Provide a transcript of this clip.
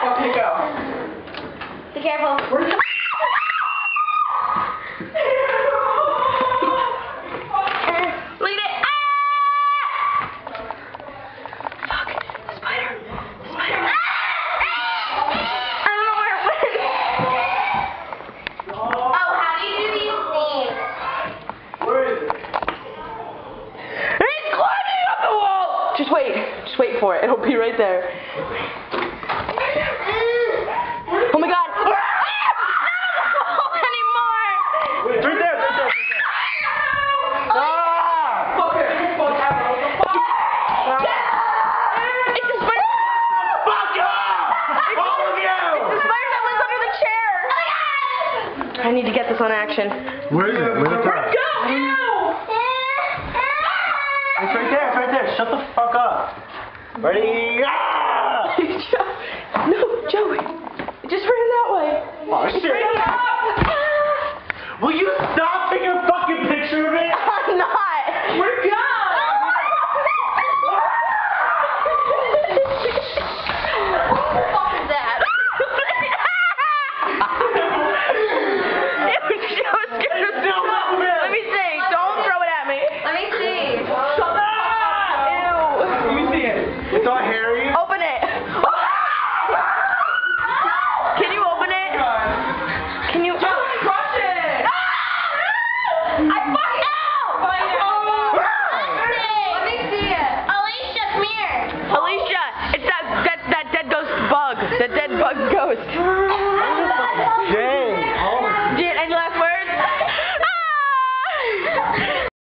Okay, go. Be careful. Look at it. Ah! Fuck. The spider. The spider. Ah! I don't know where it went. Oh, how do you do these things? Where is it? It's climbing up the wall! Just wait. Just wait for it. It'll be right there. Oh my god. It's right there, right there. Ah! Fuck it. Fuck happened. What the fuck? It's a spider. Fuck off! All of you! The spider that lives under the chair. I need to get this on action. Where is it? Where's it? Go! It's right there. It's right there. Shut the fuck up. Ready? Ah! No, Joey. Just ran that way. Oh shit! Bring it up. Will you stop picking up